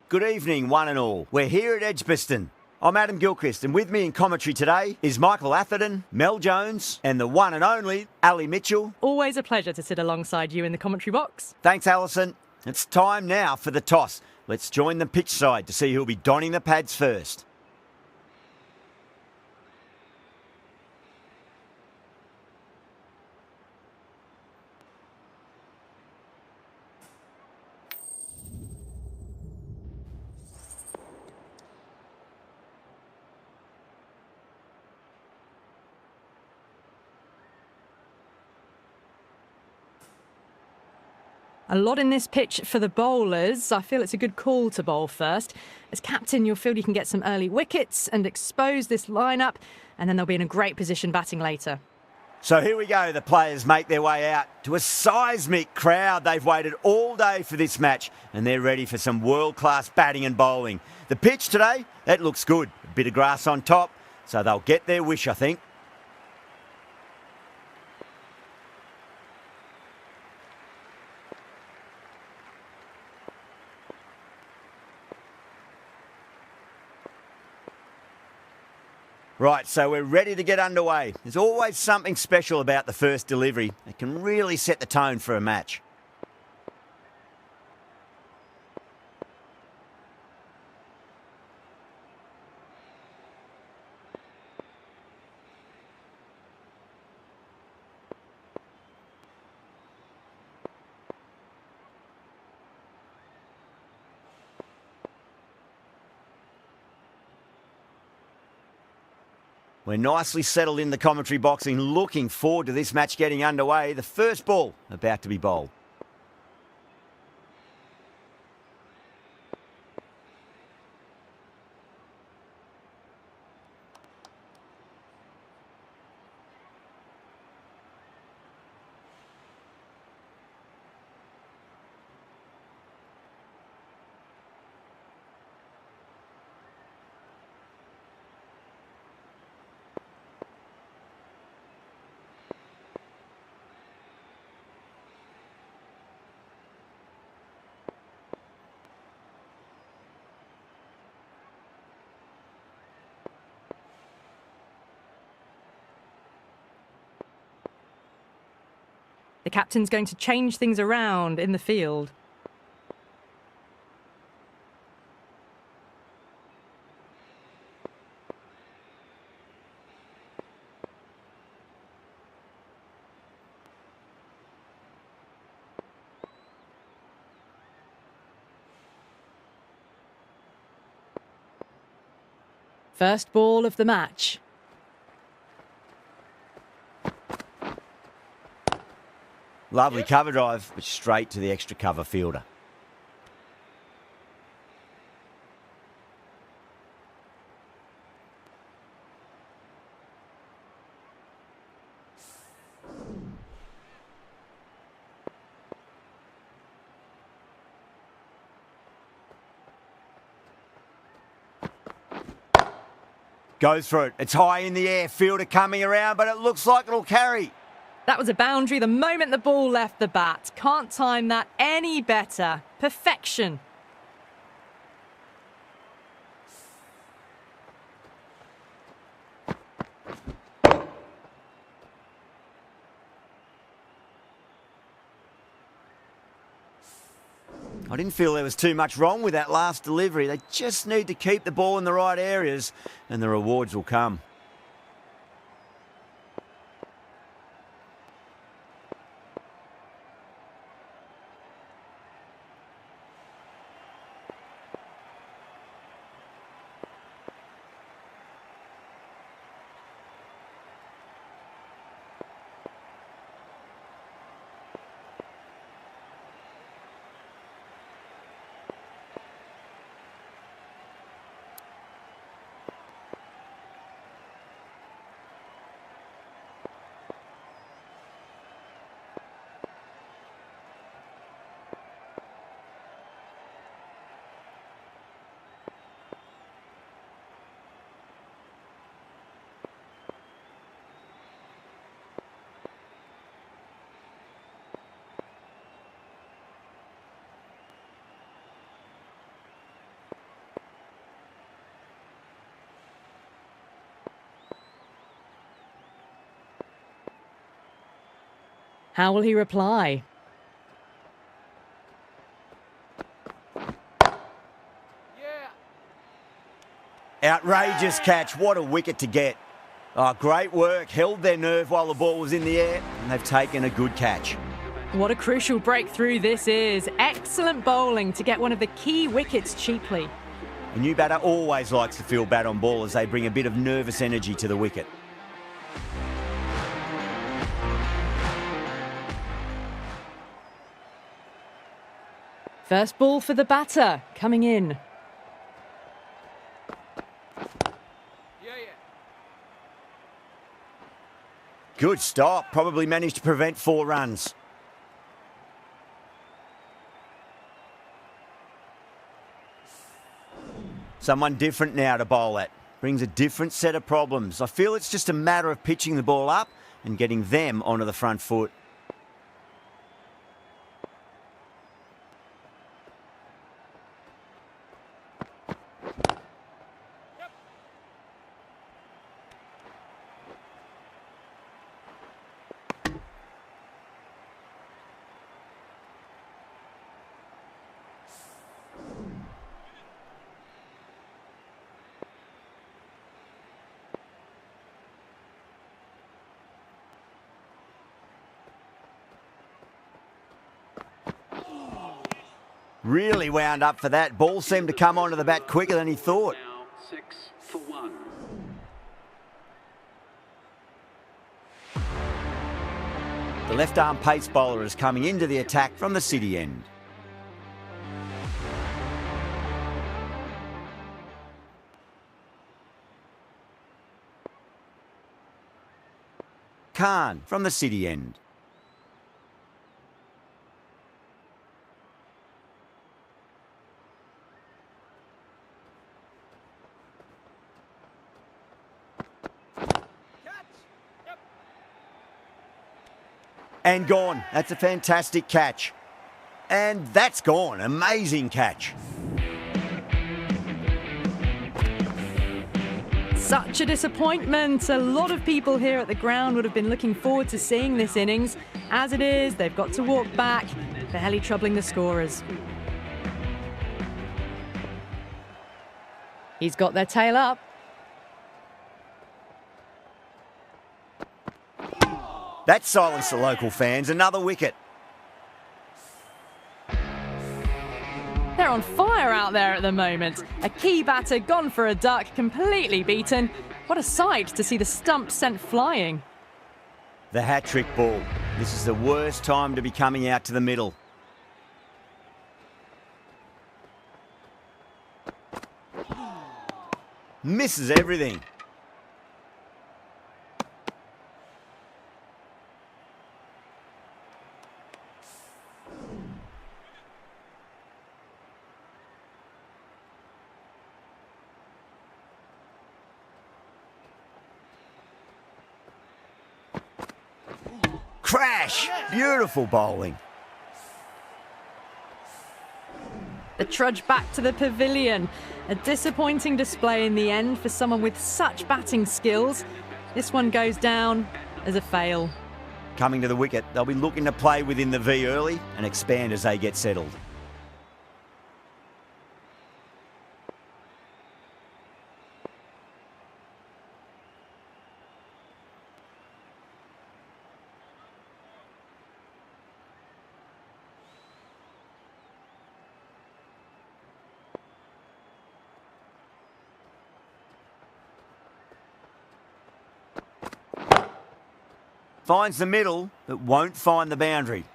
Good evening, one and all. We're here at Edgbaston. I'm Adam Gilchrist, and with me in commentary today is Michael Atherton, Mel Jones, and the one and only Ali Mitchell. Always a pleasure to sit alongside you in the commentary box. Thanks, Alison. It's time now for the toss. Let's join the pitch side to see who'll be donning the pads first. A lot in this pitch for the bowlers. I feel it's a good call to bowl first. As captain, you'll feel you can get some early wickets and expose this lineup, and then they'll be in a great position batting later. So here we go. The players make their way out to a seismic crowd. They've waited all day for this match, and they're ready for some world-class batting and bowling. The pitch today, that looks good. A bit of grass on top, so they'll get their wish, I think. Right, so we're ready to get underway. There's always something special about the first delivery. It can really set the tone for a match. We're nicely settled in the commentary box and looking forward to this match getting underway. The first ball about to be bowled. The captain's going to change things around in the field. First ball of the match. Lovely cover drive, but straight to the extra cover fielder. Goes for it. It's high in the air. Fielder coming around, but it looks like it'll carry. That was a boundary the moment the ball left the bat. Can't time that any better. Perfection. I didn't feel there was too much wrong with that last delivery. They just need to keep the ball in the right areas and the rewards will come. How will he reply? Outrageous catch. What a wicket to get. Oh, great work. Held their nerve while the ball was in the air, and they've taken a good catch. What a crucial breakthrough this is. Excellent bowling to get one of the key wickets cheaply. A new batter always likes to feel bat on ball as they bring a bit of nervous energy to the wicket. First ball for the batter, coming in. Good stop. Probably managed to prevent 4 runs. Someone different now to bowl at. Brings a different set of problems. I feel it's just a matter of pitching the ball up and getting them onto the front foot. Really wound up for that. Ball seemed to come onto the bat quicker than he thought. Now 6 for 1. The left-arm pace bowler is coming into the attack from the City end. Khan from the City end. And gone. That's a fantastic catch. And that's gone. Amazing catch. Such a disappointment. A lot of people here at the ground would have been looking forward to seeing this innings. As it is, they've got to walk back, barely troubling the scorers. He's got their tail up. That silenced the local fans. Another wicket. They're on fire out there at the moment. A key batter gone for a duck, completely beaten. What a sight to see the stump sent flying. The hat-trick ball. This is the worst time to be coming out to the middle. Misses everything. Crash! Beautiful bowling. The trudge back to the pavilion. A disappointing display in the end for someone with such batting skills. This one goes down as a fail. Coming to the wicket, they'll be looking to play within the V early and expand as they get settled. Finds the middle, but won't find the boundary.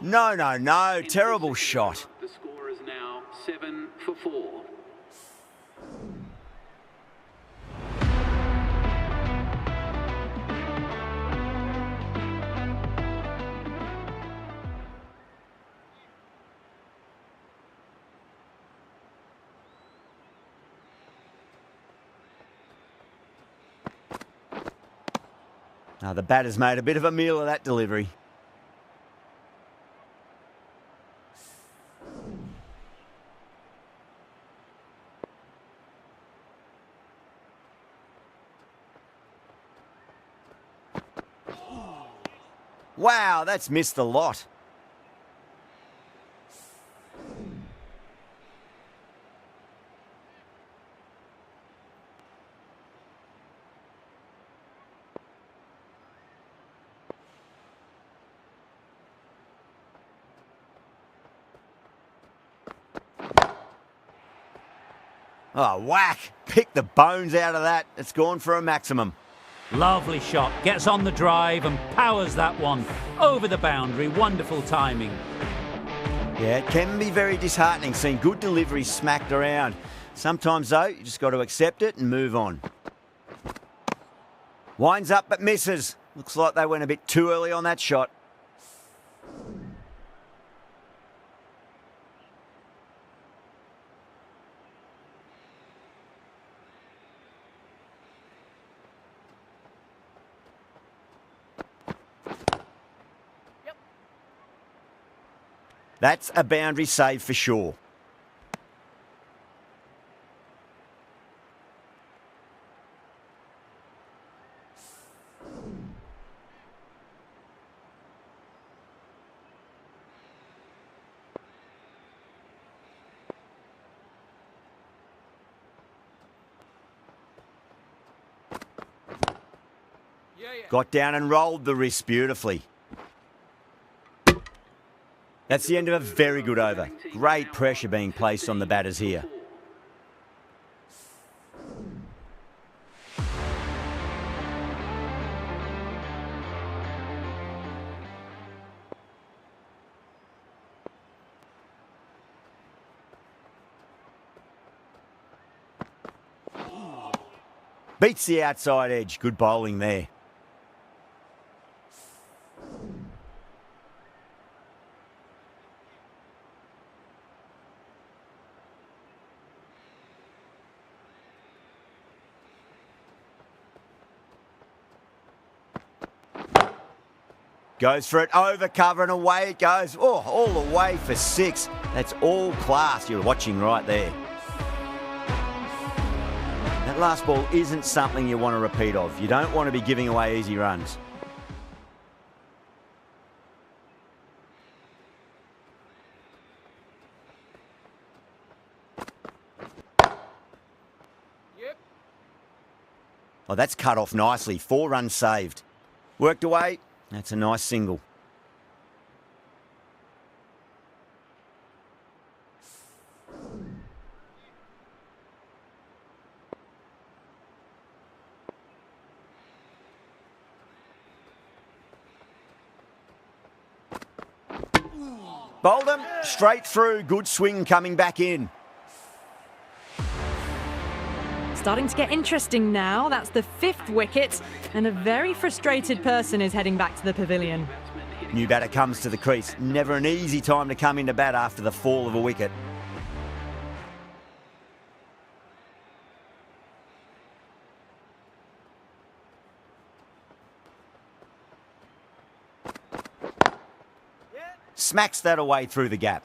No. Terrible shot. The score is now 7 for 4. The batter's made a bit of a meal of that delivery. Wow, that's missed a lot. Oh, whack! Pick the bones out of that. It's gone for a maximum. Lovely shot. Gets on the drive and powers that one over the boundary. Wonderful timing. Yeah, it can be very disheartening seeing good deliveries smacked around. Sometimes, though, you just got to accept it and move on. Winds up but misses. Looks like they went a bit too early on that shot. That's a boundary save for sure. Got down and rolled the wrist beautifully. That's the end of a very good over. Great pressure being placed on the batters here. Beats the outside edge. Good bowling there. Goes for it, over cover and away it goes. Oh, all the way for 6. That's all class you're watching right there. That last ball isn't something you want to repeat of. You don't want to be giving away easy runs. Oh, that's cut off nicely. 4 runs saved. Worked away. That's a nice single. Bowled him straight through. Good swing coming back in. Starting to get interesting now. That's the 5th wicket, and a very frustrated person is heading back to the pavilion. New batter comes to the crease. Never an easy time to come into bat after the fall of a wicket. Smacks that away through the gap.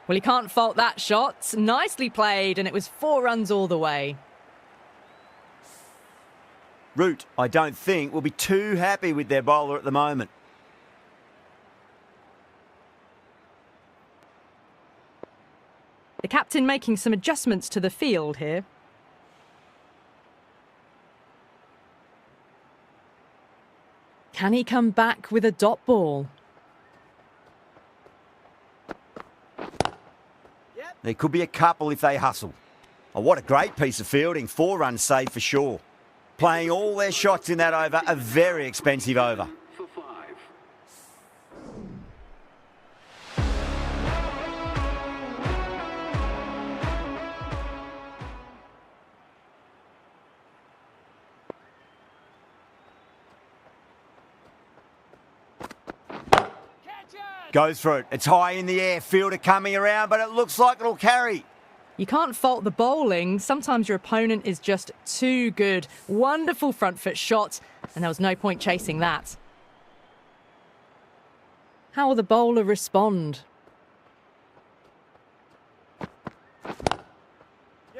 Well, he can't fault that shot. Nicely played, and it was 4 runs all the way. Root, I don't think, will be too happy with their bowler at the moment. The captain making some adjustments to the field here. Can he come back with a dot ball? There could be a couple if they hustle. Oh, what a great piece of fielding. 4 runs saved for sure. Playing all their shots in that over, a very expensive over. For 5. Goes for it. It's high in the air. Fielder coming around, but it looks like it'll carry. You can't fault the bowling. Sometimes your opponent is just too good. Wonderful front foot shot, and there was no point chasing that. How will the bowler respond?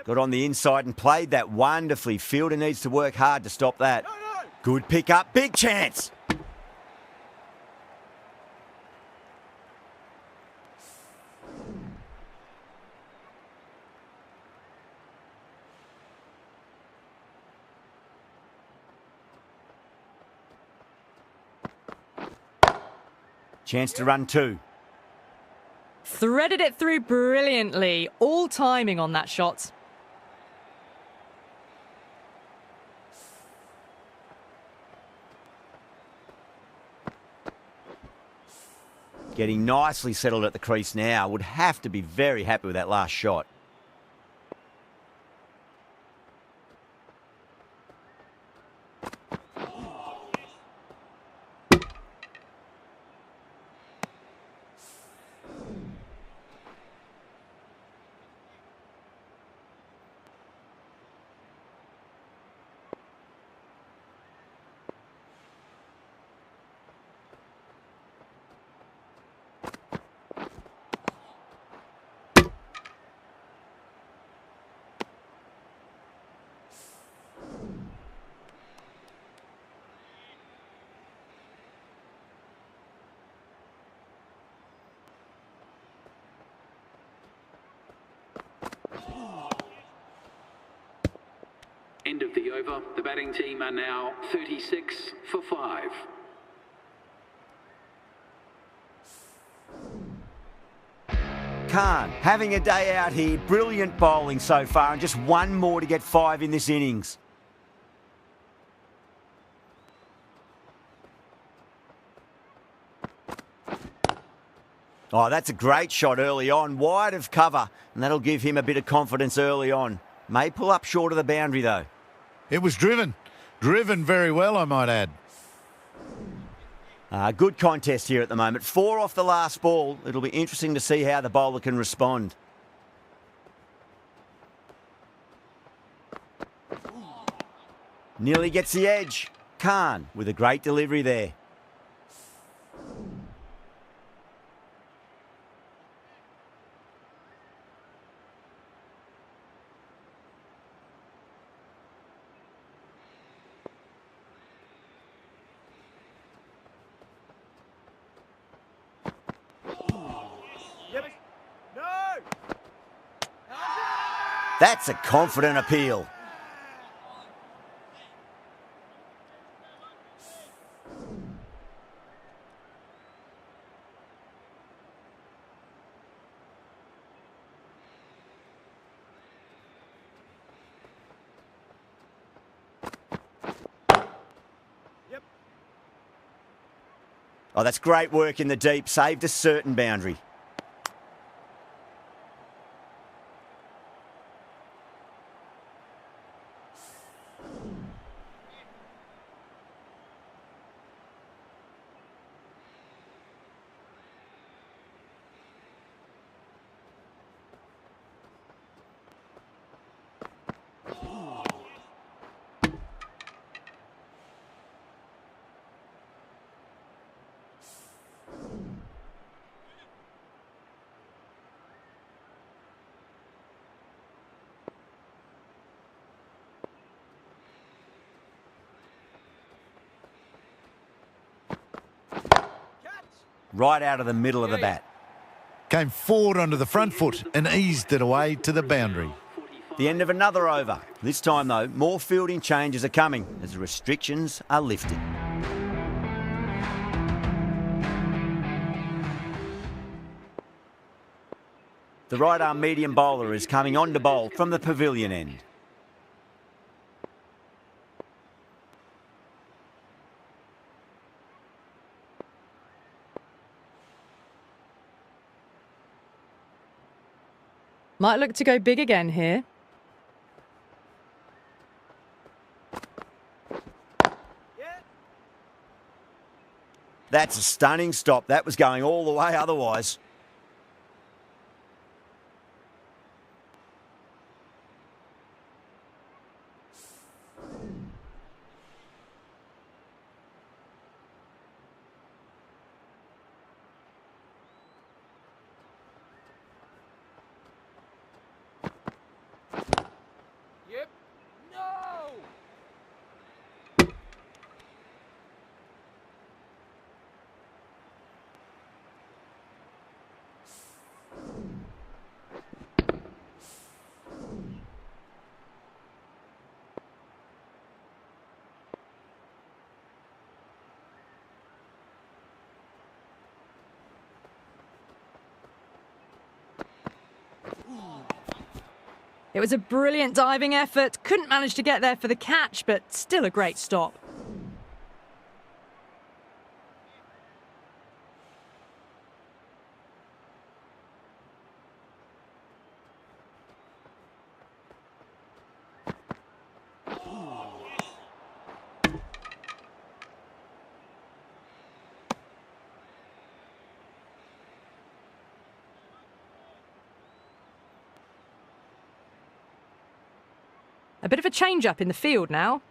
Got on the inside and played that wonderfully. Fielder needs to work hard to stop that. Good pick up, big chance. Chance to run two. Threaded it through brilliantly. All timing on that shot. Getting nicely settled at the crease now. Would have to be very happy with that last shot. End of the over. The batting team are now 36 for 5. Khan having a day out here. Brilliant bowling so far, and just one more to get 5 in this innings. Oh, that's a great shot early on, wide of cover, and that'll give him a bit of confidence early on. May pull up short of the boundary though. It was driven very well, I might add. Good contest here at the moment. 4 off the last ball. It'll be interesting to see how the bowler can respond. Nearly gets the edge. Khan with a great delivery there. That's a confident appeal. Oh, that's great work in the deep. Saved a certain boundary. Right out of the middle of the bat. Came forward onto the front foot and eased it away to the boundary. The end of another over. This time, though, more fielding changes are coming as the restrictions are lifted. The right-arm medium bowler is coming on to bowl from the pavilion end. Might look to go big again here. That's a stunning stop. That was going all the way otherwise. It was a brilliant diving effort. Couldn't manage to get there for the catch, but still a great stop. A bit of a change-up in the field now.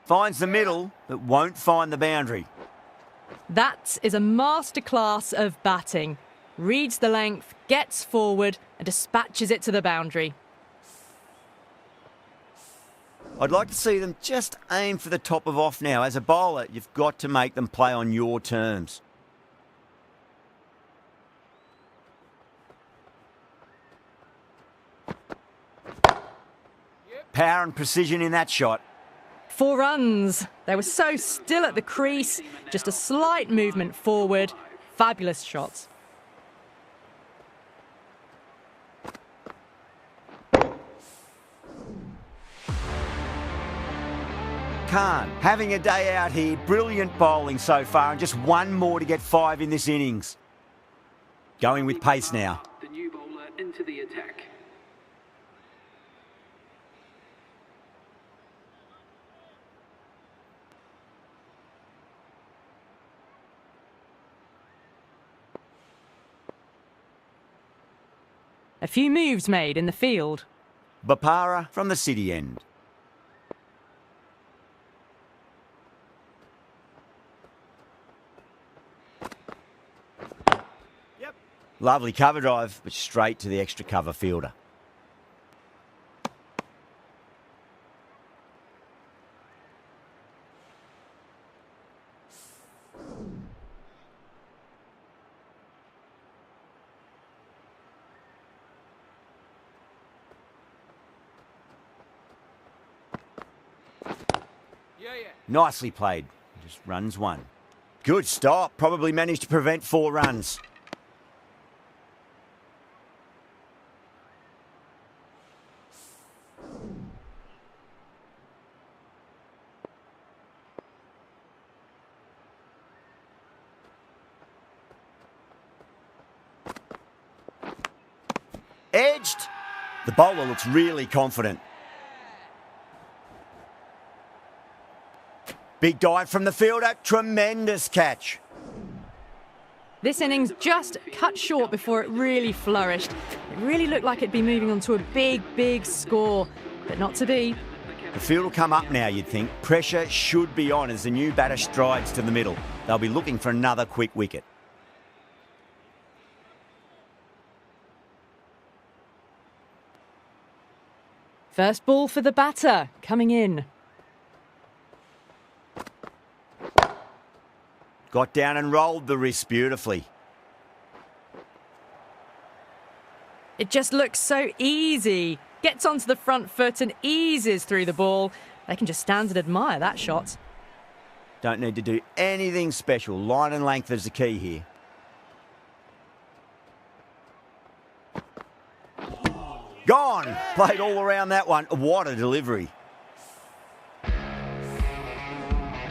Finds the middle, but won't find the boundary. That is a masterclass of batting. Reads the length, gets forward and dispatches it to the boundary. I'd like to see them just aim for the top of off now. As a bowler, you've got to make them play on your terms. Power and precision in that shot. 4 runs. They were so still at the crease. Just a slight movement forward. Fabulous shots. Khan having a day out here. Brilliant bowling so far, and just one more to get 5 in this innings. Going with pace now. The new bowler into the attack. A few moves made in the field. Bopara from the city end. Yep. Lovely cover drive, but straight to the extra cover fielder. Nicely played. Just runs 1. Good stop. Probably managed to prevent 4 runs. Edged. The bowler looks really confident. Big dive from the fielder, tremendous catch. This innings just cut short before it really flourished. It really looked like it'd be moving on to a big, big score, but not to be. The field will come up now, you'd think. Pressure should be on as the new batter strides to the middle. They'll be looking for another quick wicket. First ball for the batter, coming in. Got down and rolled the wrist beautifully. It just looks so easy. Gets onto the front foot and eases through the ball. They can just stand and admire that shot. Don't need to do anything special. Line and length is the key here. Gone! Played all around that one. What a delivery.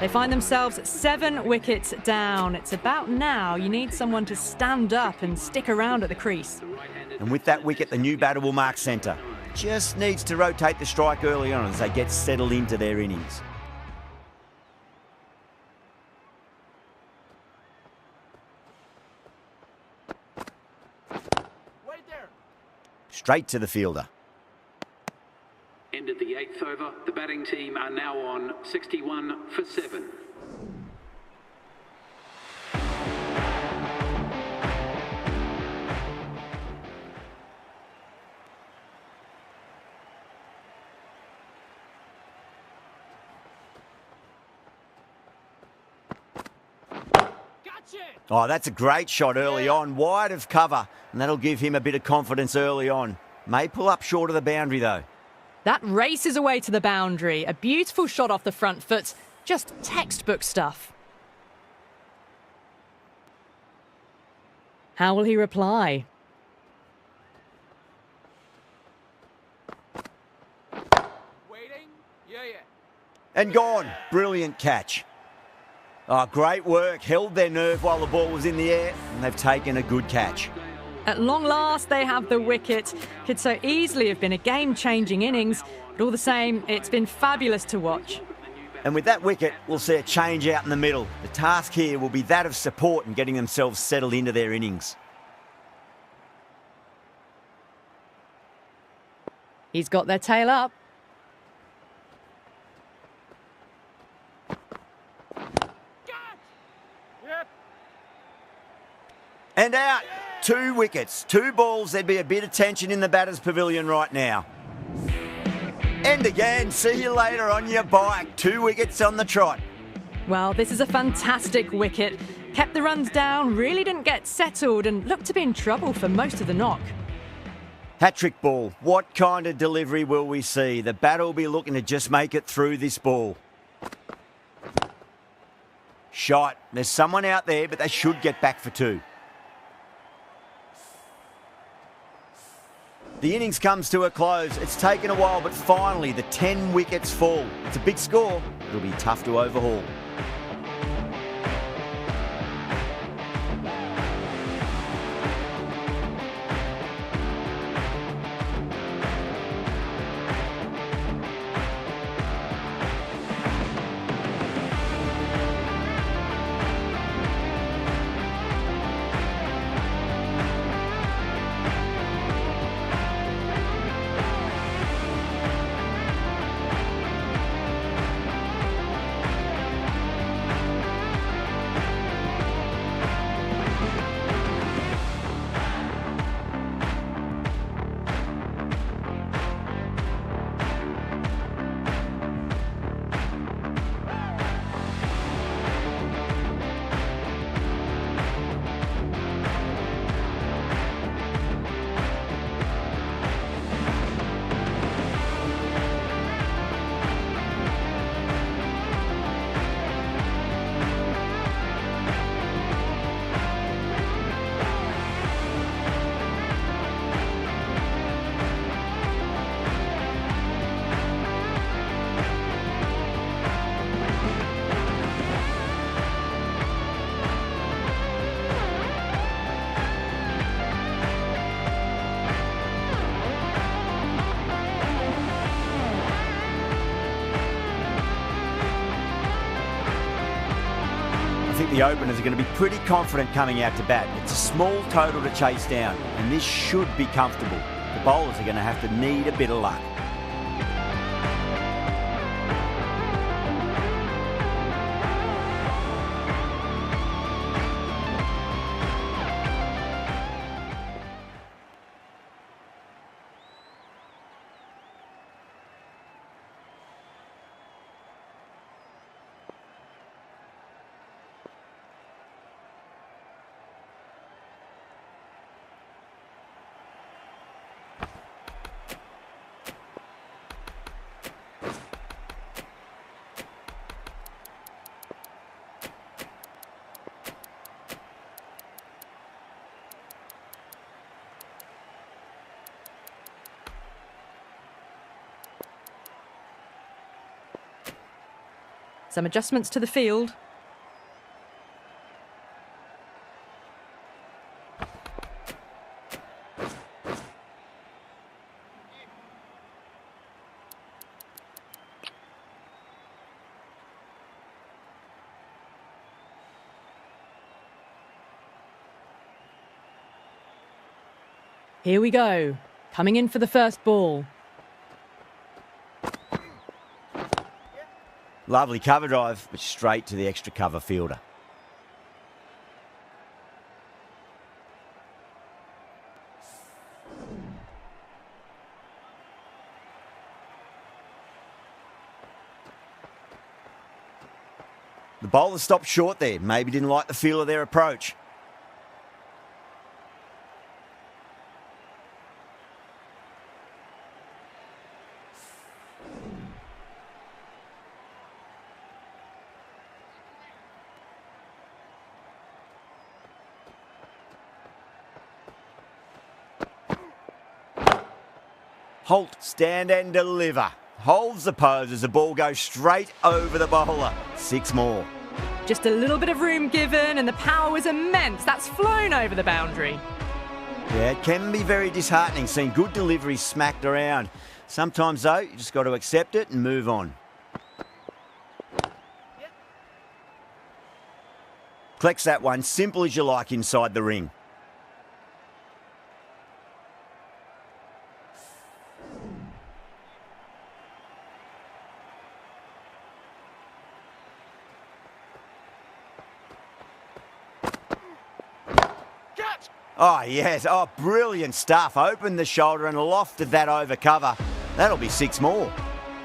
They find themselves 7 wickets down. It's about now you need someone to stand up and stick around at the crease. And with that wicket, the new batter will mark centre. Just needs to rotate the strike early on as they get settled into their innings. Straight to the fielder. Ended the 8th over. The batting team are now on 61 for 7. Oh, that's a great shot early on, wide of cover, and that'll give him a bit of confidence early on. May pull up short of the boundary, though. That races away to the boundary. A beautiful shot off the front foot. Just textbook stuff. How will he reply? And gone. Brilliant catch. Oh, great work. Held their nerve while the ball was in the air, and they've taken a good catch. At long last, they have the wicket. Could so easily have been a game-changing innings, but all the same, it's been fabulous to watch. And with that wicket, we'll see a change out in the middle. The task here will be that of support and getting themselves settled into their innings. He's got their tail up. And out. 2 wickets, 2 balls. There'd be a bit of tension in the batter's pavilion right now. And again, see you later on your bike. 2 wickets on the trot. Well, this is a fantastic wicket. Kept the runs down, really didn't get settled and looked to be in trouble for most of the knock. Hat-trick ball. What kind of delivery will we see? The batter will be looking to just make it through this ball. Shot. There's someone out there, but they should get back for 2. The innings comes to a close. It's taken a while, but finally the 10 wickets fall. It's a big score. It'll be tough to overhaul. I think the openers are going to be pretty confident coming out to bat. It's a small total to chase down, and this should be comfortable. The bowlers are going to have to need a bit of luck. Some adjustments to the field. Here we go. Coming in for the first ball. Lovely cover drive, but straight to the extra cover fielder. The bowler stopped short there. Maybe didn't like the feel of their approach. Holt, stand and deliver. Holds the pose as the ball goes straight over the bowler. 6 more. Just a little bit of room given and the power was immense. That's flown over the boundary. Yeah, it can be very disheartening seeing good deliveries smacked around. Sometimes, though, you just got to accept it and move on. Collects that one, simple as you like inside the ring. Oh, yes. Oh, brilliant stuff. Opened the shoulder and lofted that over cover. That'll be 6 more.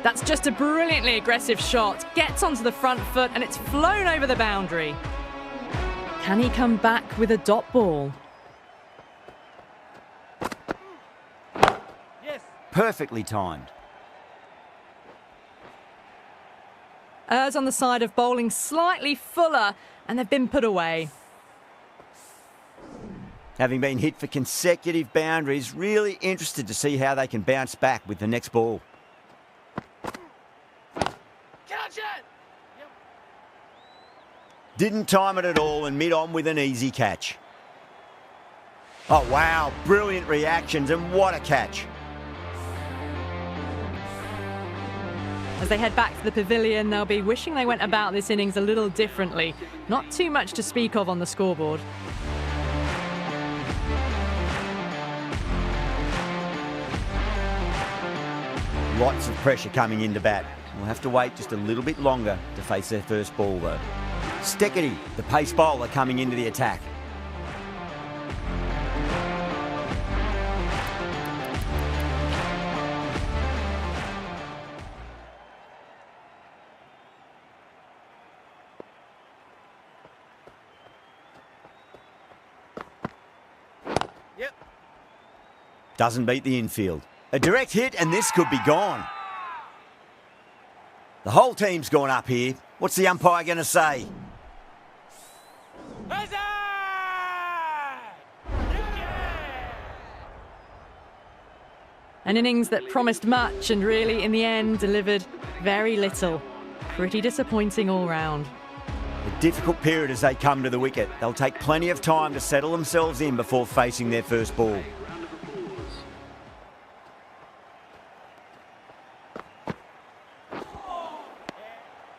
That's just a brilliantly aggressive shot. Gets onto the front foot and it's flown over the boundary. Can he come back with a dot ball? Yes. Perfectly timed. Errs on the side of bowling slightly fuller and they've been put away. Having been hit for consecutive boundaries, really interested to see how they can bounce back with the next ball. Catch it! Didn't time it at all and mid-on with an easy catch. Oh, wow. Brilliant reactions and what a catch. As they head back to the pavilion, they'll be wishing they went about this innings a little differently. Not too much to speak of on the scoreboard. Lots of pressure coming into bat. We'll have to wait just a little bit longer to face their first ball, though. Steckity, the pace bowler, coming into the attack. Yep. Doesn't beat the infield. A direct hit and this could be gone. The whole team's gone up here. What's the umpire going to say? An innings that promised much and really, in the end, delivered very little. Pretty disappointing all round. A difficult period as they come to the wicket. They'll take plenty of time to settle themselves in before facing their first ball.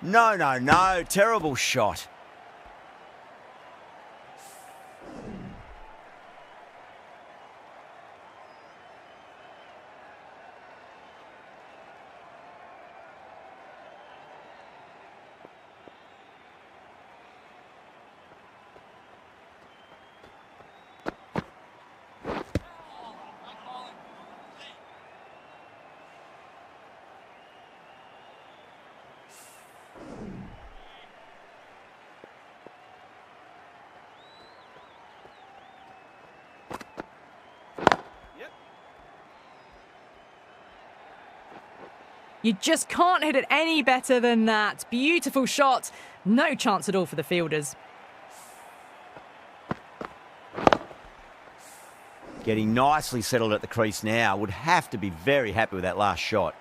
No. Terrible shot. You just can't hit it any better than that. Beautiful shot. No chance at all for the fielders. Getting nicely settled at the crease now. Would have to be very happy with that last shot.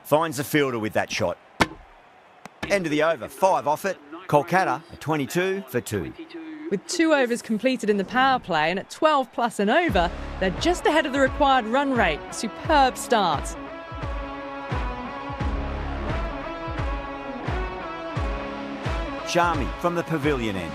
Finds the fielder with that shot. End of the over, 5 off it. Kolkata, a 22 for 2. With 2 overs completed in the power play and at 12 plus and over, they're just ahead of the required run rate. Superb start. Shami from the pavilion end.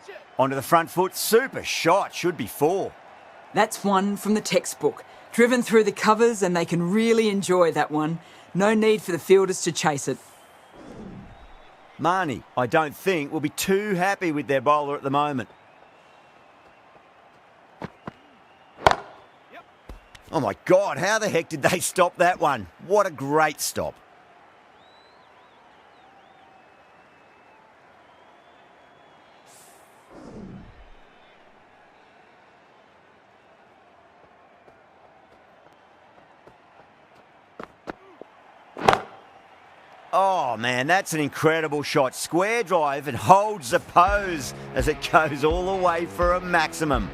Catch it! Onto the front foot, super shot, should be 4. That's one from the textbook. Driven through the covers and they can really enjoy that one. No need for the fielders to chase it. Marnie, I don't think, will be too happy with their bowler at the moment. Oh my God, how the heck did they stop that one? What a great stop. Oh man, that's an incredible shot. Square drive and holds the pose as it goes all the way for a maximum.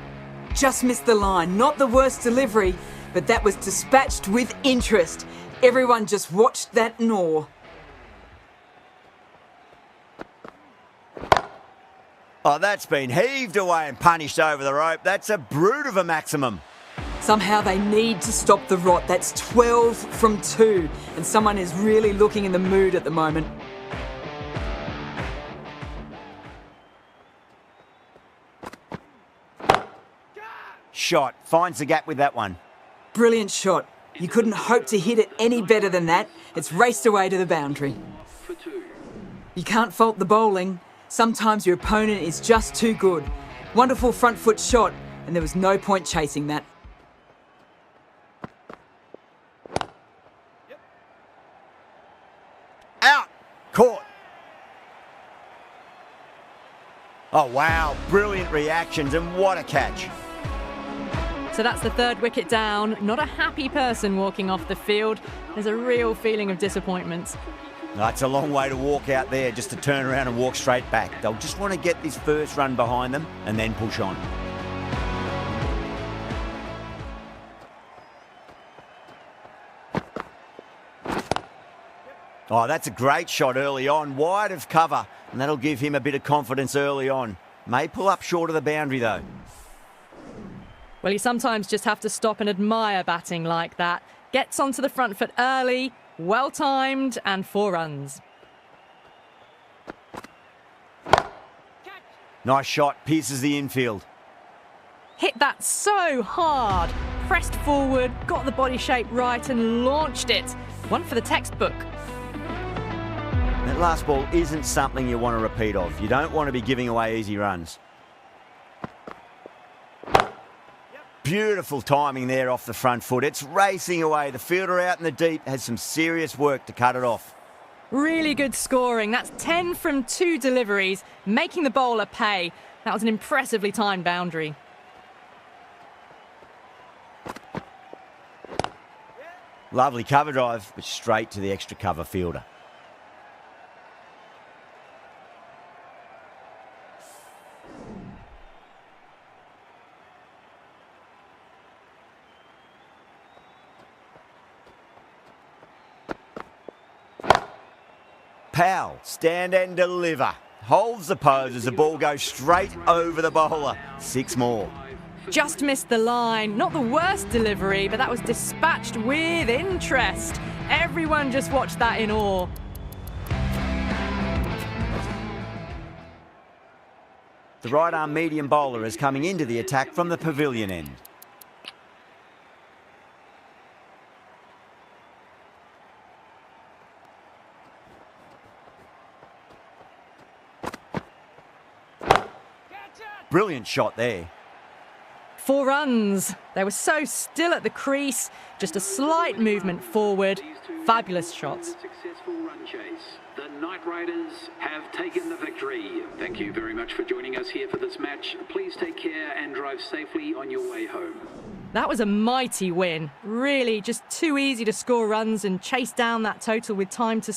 Just missed the line. Not the worst delivery, but that was dispatched with interest. Everyone just watched that in awe. Oh, that's been heaved away and punished over the rope. That's a brute of a maximum. Somehow they need to stop the rot. That's 12 from 2, and someone is really looking in the mood at the moment. Shot, finds the gap with that one. Brilliant shot. You couldn't hope to hit it any better than that. It's raced away to the boundary. For 2. You can't fault the bowling. Sometimes your opponent is just too good. Wonderful front foot shot, and there was no point chasing that. Out! Caught! Oh wow, brilliant reactions and what a catch. So that's the third wicket down. Not a happy person walking off the field. There's a real feeling of disappointment. It's a long way to walk out there just to turn around and walk straight back. They'll just want to get this first run behind them and then push on. Oh, that's a great shot early on, wide of cover, and that'll give him a bit of confidence early on. May pull up short of the boundary though. Well, you sometimes just have to stop and admire batting like that. Gets onto the front foot early, well timed, and 4 runs. Nice shot, pierces the infield. Hit that so hard. Pressed forward, got the body shape right and launched it. One for the textbook. That last ball isn't something you want to repeat of. You don't want to be giving away easy runs. Beautiful timing there off the front foot. It's racing away. The fielder out in the deep has some serious work to cut it off. Really good scoring. That's 10 from 2 deliveries, making the bowler pay. That was an impressively timed boundary. Lovely cover drive, but straight to the extra cover fielder. Powell, stand and deliver. Holds the pose as the ball goes straight over the bowler. 6 more. Just missed the line. Not the worst delivery, but that was dispatched with interest. Everyone just watched that in awe. The right arm medium bowler is coming into the attack from the pavilion end. Brilliant shot there. 4 runs. They were so still at the crease. Just a slight movement forward. Fabulous shots. Successful run chase. The Knight Riders have taken the victory. Thank you very much for joining us here for this match. Please take care and drive safely on your way home. That was a mighty win. Really just too easy to score runs and chase down that total with time to